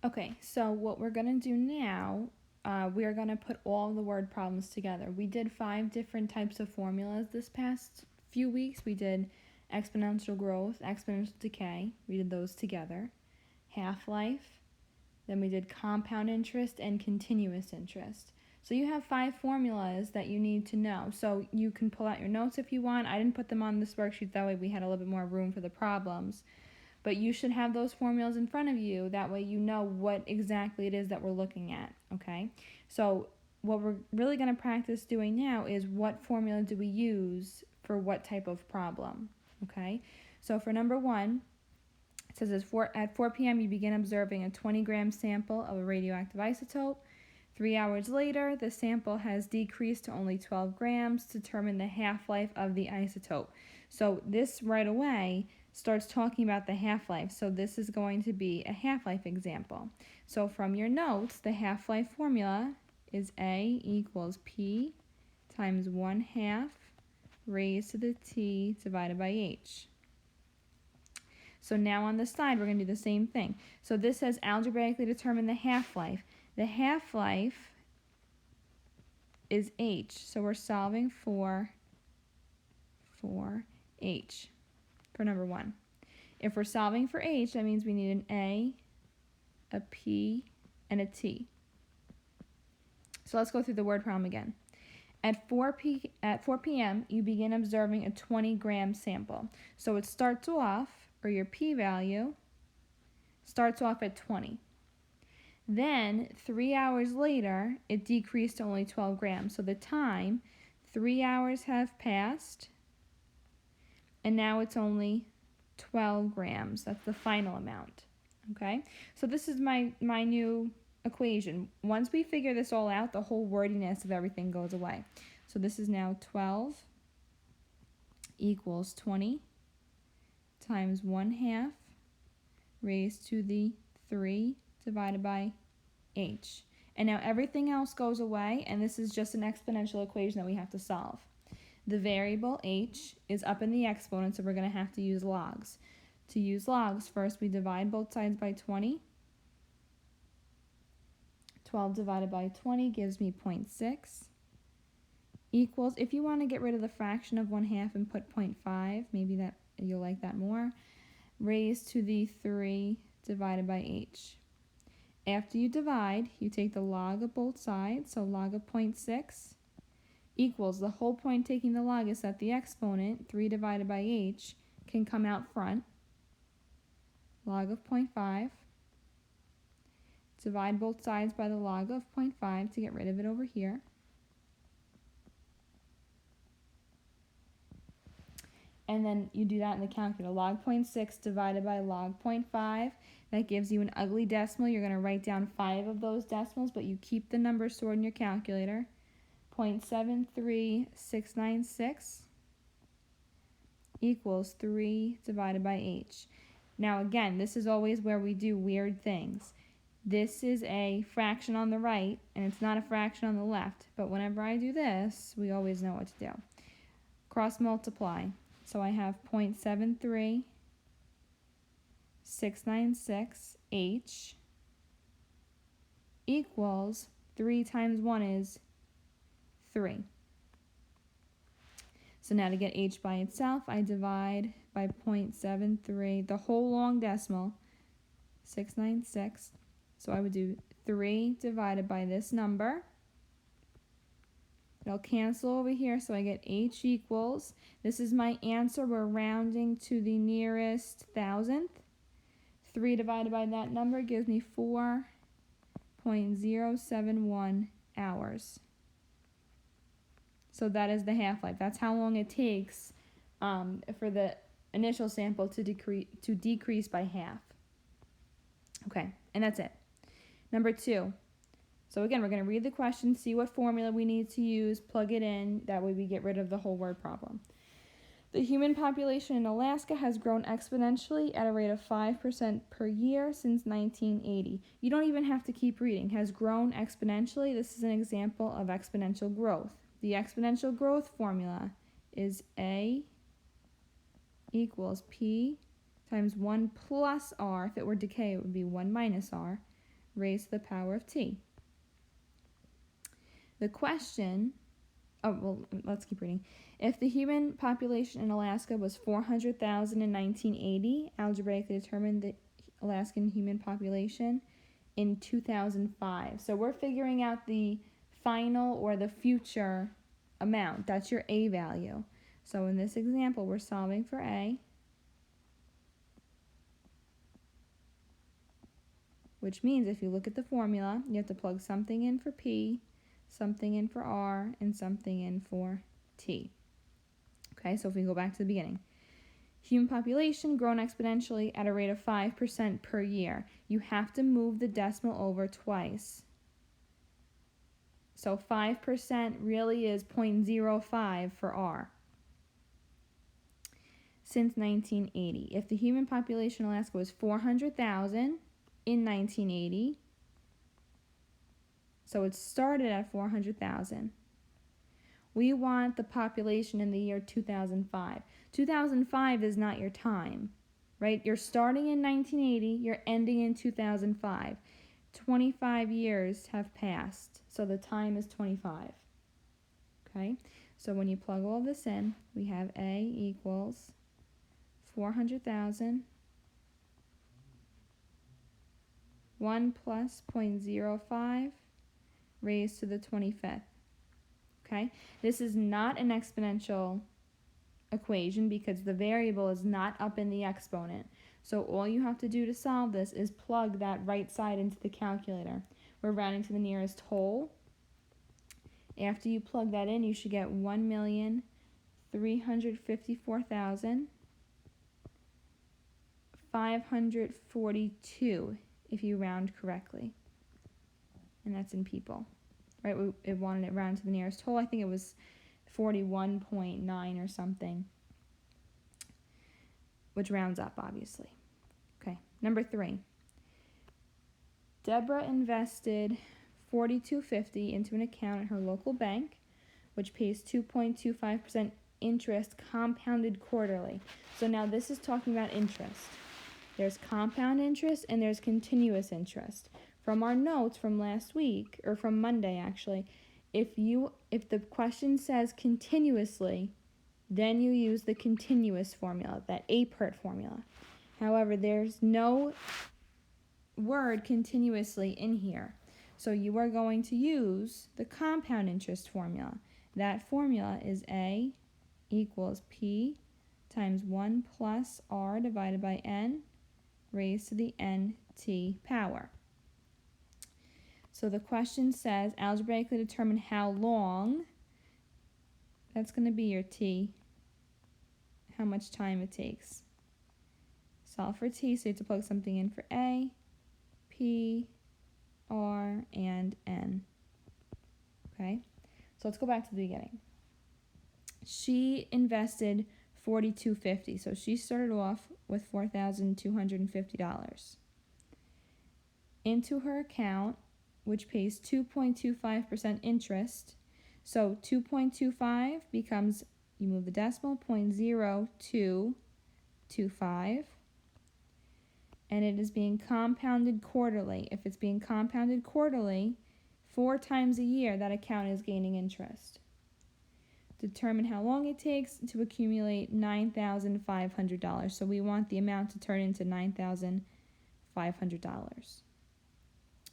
Okay, so what we're going to do now, we are going to put all the word problems together. We did 5 different types of formulas this past few weeks. We did exponential growth, exponential decay. We did those together. Half-life. Then we did compound interest and continuous interest. So you have 5 formulas that you need to know. So you can pull out your notes if you want. I didn't put them on this worksheet, that way we had a little bit more room for the problems. But you should have those formulas in front of you. That way you know what exactly it is that we're looking at, okay? So what we're really going to practice doing now is what formula do we use for what type of problem, okay? So for number 1, it says at 4 p.m. you begin observing a 20-gram sample of a radioactive isotope. 3 hours later, the sample has decreased to only 12 grams. Determine the half-life of the isotope. So this right away starts talking about the half-life. So this is going to be a half-life example. So from your notes, the half-life formula is A equals P times 1/2 raised to the T divided by H. So now on the side, we're going to do the same thing. So this says algebraically determine the half-life. The half-life is H. So we're solving for H for number 1. If we're solving for H, that means we need an A, a P, and a T. So let's go through the word problem again. At 4 p.m., you begin observing a 20-gram sample. So it starts off, or your p-value, starts off at 20. Then, 3 hours later, it decreased to only 12 grams. So the time, 3 hours have passed, and now it's only 12 grams. That's the final amount, okay? So this is my new equation. Once we figure this all out, the whole wordiness of everything goes away. So this is now 12 equals 20 times 1/2 raised to the 3 divided by H. And now everything else goes away, and this is just an exponential equation that we have to solve. The variable H is up in the exponent, so we're going to have to use logs. To use logs, first we divide both sides by 20. 12 divided by 20 gives me 0.6 equals, if you want to get rid of the fraction of 1/2 and put 0.5, maybe that you'll like that more, raised to the 3 divided by H. After you divide, you take the log of both sides, so log of 0.6 equals, the whole point taking the log is that the exponent, 3 divided by H, can come out front. Log of 0.5. Divide both sides by the log of 0.5 to get rid of it over here. And then you do that in the calculator. Log 0.6 divided by log 0.5. That gives you an ugly decimal. You're going to write down 5 of those decimals, but you keep the number stored in your calculator. 0.73696 equals 3 divided by H. Now again, this is always where we do weird things. This is a fraction on the right, and it's not a fraction on the left. But whenever I do this, we always know what to do. Cross multiply. So I have 0.73696H equals 3 times 1 is 3. So now to get H by itself, I divide by 0.73, the whole long decimal, 696. So I would do 3 divided by this number. It'll cancel over here, so I get H equals, this is my answer, we're rounding to the nearest thousandth. 3 divided by that number gives me 4.071 hours. So that is the half-life. That's how long it takes for the initial sample to decrease by half. Okay, and that's it. Number 2. So again, we're going to read the question, see what formula we need to use, plug it in. That way we get rid of the whole word problem. The human population in Alaska has grown exponentially at a rate of 5% per year since 1980. You don't even have to keep reading. Has grown exponentially. This is an example of exponential growth. The exponential growth formula is A equals P times 1 plus R. If it were decay, it would be 1 minus R raised to the power of t. The question, let's keep reading. If the human population in Alaska was 400,000 in 1980, algebraically determine the Alaskan human population in 2005. So we're figuring out the final or the future amount. That's your A value. So in this example, we're solving for A, which means if you look at the formula, you have to plug something in for P, something in for R, and something in for T. Okay, so if we go back to the beginning. Human population grown exponentially at a rate of 5% per year. You have to move the decimal over twice. So 5% really is 0.05 for R. Since 1980. If the human population in Alaska was 400,000 in 1980, so it started at 400,000. We want the population in the year 2005. 2005 is not your time, right? You're starting in 1980, you're ending in 2005. 25 years have passed, so the time is 25. Okay, so when you plug all this in, we have A equals 400,000, 1 plus 0.05 raised to the 25th. Okay, this is not an exponential equation because the variable is not up in the exponent. So all you have to do to solve this is plug that right side into the calculator. We're rounding to the nearest whole. After you plug that in, you should get 1,354,542 if you round correctly. And that's in people. Right, it wanted it round to the nearest whole. I think it was 41.9 or something, which rounds up, obviously. Okay, number 3. Deborah invested $42.50 into an account at her local bank, which pays 2.25% interest compounded quarterly. So now this is talking about interest. There's compound interest and there's continuous interest. From our notes from last week, or from Monday actually, if the question says continuously, then you use the continuous formula, that APERT formula. However, there's no word continuously in here. So you are going to use the compound interest formula. That formula is A equals P times 1 plus R divided by N raised to the NT power. So the question says, algebraically determine how long, that's going to be your T, how much time it takes. Solve for T, so you have to plug something in for A, P, R, and N. Okay, so let's go back to the beginning. She invested $42.50, so she started off with $4,250 into her account, which pays 2.25% interest. So 2.25 becomes, you move the decimal, 0.0225, and it is being compounded quarterly. If it's being compounded quarterly, 4 times a year, that account is gaining interest. Determine how long it takes to accumulate $9,500. So we want the amount to turn into $9,500.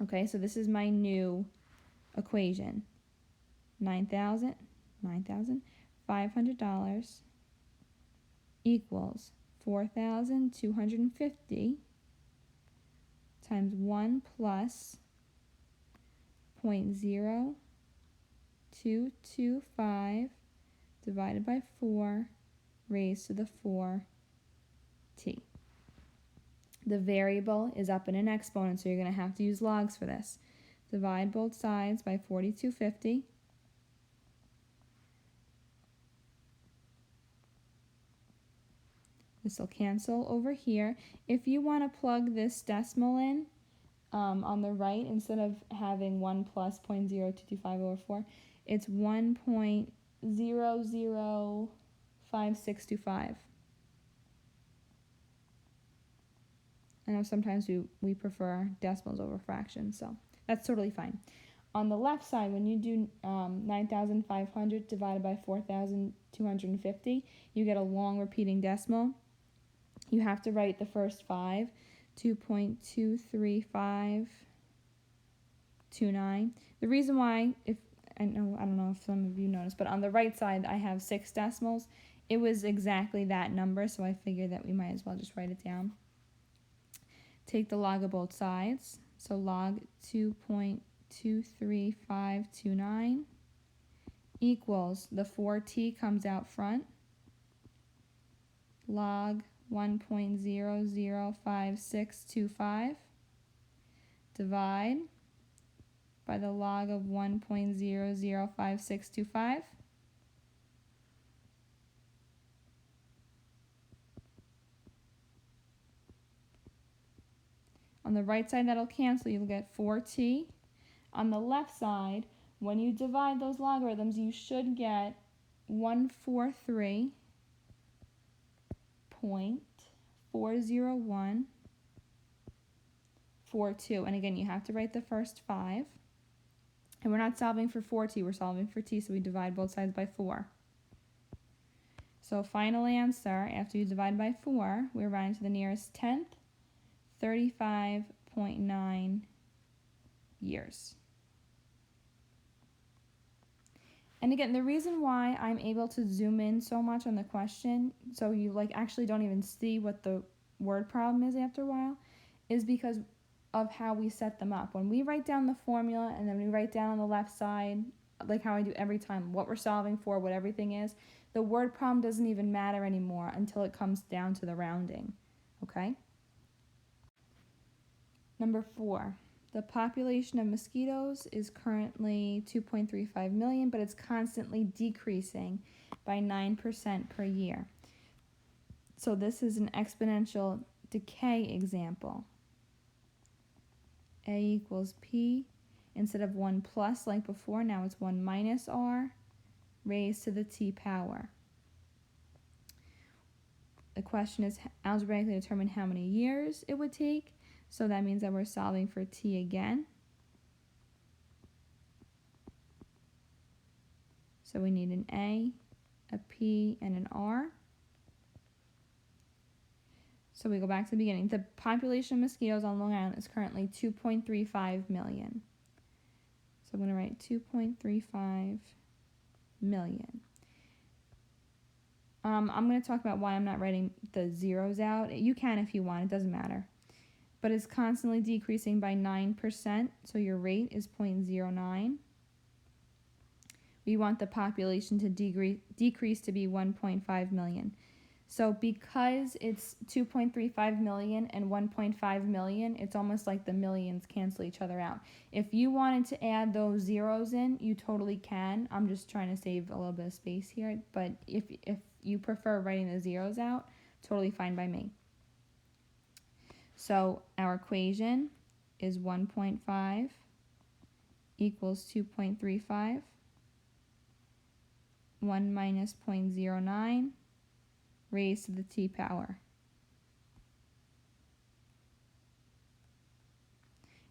Okay, so this is my new equation. $9,500 equals 4,250 times 1 plus 0.0225 divided by 4 raised to the 4t. The variable is up in an exponent, so you're going to have to use logs for this. Divide both sides by 4250. This will cancel over here. If you want to plug this decimal in on the right, instead of having 1 plus 0.0225 over 4, it's 1.005625. I know sometimes we prefer decimals over fractions, so that's totally fine. On the left side, when you do 9,500 divided by 4,250, you get a long repeating decimal. You have to write the first 5, 2.23529. The reason why, I don't know if some of you noticed, but on the right side I have 6 decimals. It was exactly that number, so I figured that we might as well just write it down. Take the log of both sides. So log 2.23529 equals, the 4t comes out front, log 1.005625, divide by the log of 1.005625. On the right side, that'll cancel. You'll get 4t. On the left side, when you divide those logarithms, you should get 143.40142. And again, you have to write the first 5. And we're not solving for 4t, we're solving for t, so we divide both sides by 4. So final answer, after you divide by 4, we're rounding to the nearest 10th, 35.9 years. And again, the reason why I'm able to zoom in so much on the question, so you actually don't even see what the word problem is after a while, is because of how we set them up. When we write down the formula and then we write down on the left side, like how I do every time, what we're solving for, what everything is, the word problem doesn't even matter anymore until it comes down to the rounding, okay? Number 4, the population of mosquitoes is currently 2.35 million, but it's constantly decreasing by 9% per year. So this is an exponential decay example. A equals P, instead of 1 plus like before, now it's 1 minus R raised to the T power. The question is algebraically determine how many years it would take. So that means that we're solving for t again. So we need an A, a P, and an R. So we go back to the beginning. The population of mosquitoes on Long Island is currently 2.35 million. So I'm going to write 2.35 million. I'm going to talk about why I'm not writing the zeros out. You can if you want, it doesn't matter. But it's constantly decreasing by 9%, so your rate is 0.09. We want the population to decrease to be 1.5 million. So because it's 2.35 million and 1.5 million, it's almost like the millions cancel each other out. If you wanted to add those zeros in, you totally can. I'm just trying to save a little bit of space here, but if you prefer writing the zeros out, totally fine by me. So our equation is 1.5 equals 2.35. 1 minus 0.09 raised to the t power.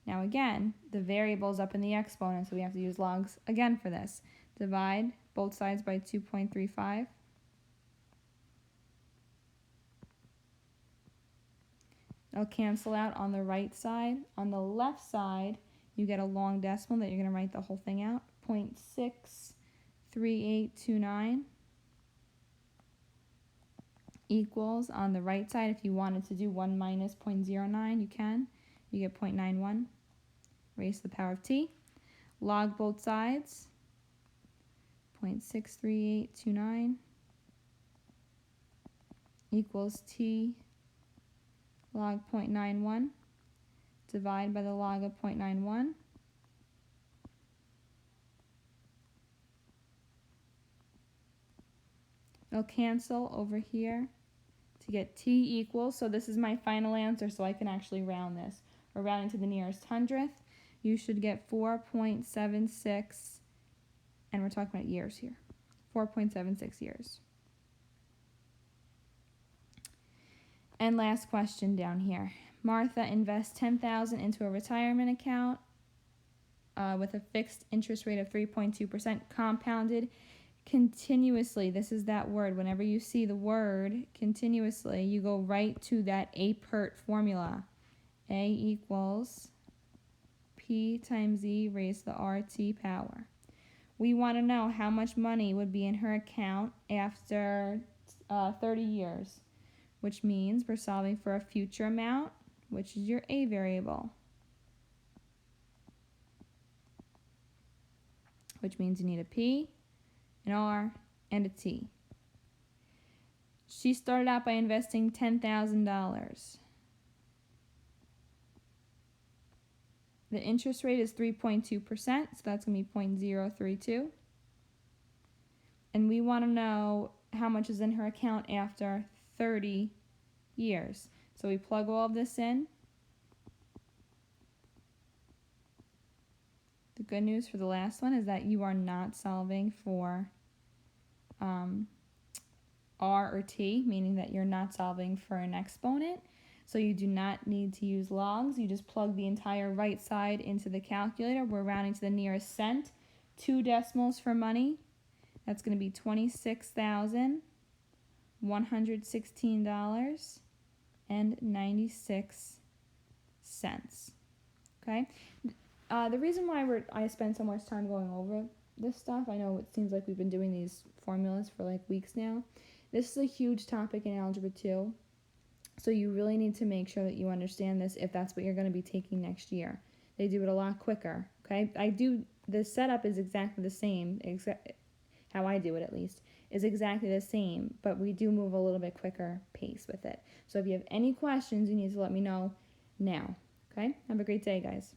Now again, the variable is up in the exponent, so we have to use logs again for this. Divide both sides by 2.35. It'll cancel out on the right side. On the left side, you get a long decimal that you're going to write the whole thing out. 0.63829 equals, on the right side, if you wanted to do 1 minus 0.09, you can. You get 0.91 raised to the power of t. Log both sides. 0.63829 equals t log 0.91. Divide by the log of 0.91. It'll cancel over here to get t equals, so this is my final answer, so I can actually round this. We're rounding to the nearest hundredth. You should get 4.76, and we're talking about years here. 4.76 years. And last question down here. Martha invests $10,000 into a retirement account with a fixed interest rate of 3.2% compounded continuously. This is that word. Whenever you see the word continuously, you go right to that APERT formula. A equals P times E raised to the RT power. We want to know how much money would be in her account after 30 years, which means we're solving for a future amount, which is your A variable, which means you need a P, an R, and a T. She started out by investing $10,000. The interest rate is 3.2%, so that's going to be 0.032. And we want to know how much is in her account after 30 years. So we plug all of this in. The good news for the last one is that you are not solving for R or T, meaning that you're not solving for an exponent. So you do not need to use logs. You just plug the entire right side into the calculator. We're rounding to the nearest cent. 2 decimals for money. That's going to be $26,116.96. Okay? The reason why I spend so much time going over this stuff, I know it seems like we've been doing these formulas for like weeks now. This is a huge topic in Algebra 2. So you really need to make sure that you understand this if that's what you're going to be taking next year. They do it a lot quicker, okay? The setup is exactly the same, how I do it at least, is exactly the same, but we do move a little bit quicker pace with it. So if you have any questions, you need to let me know now, okay? Have a great day, guys.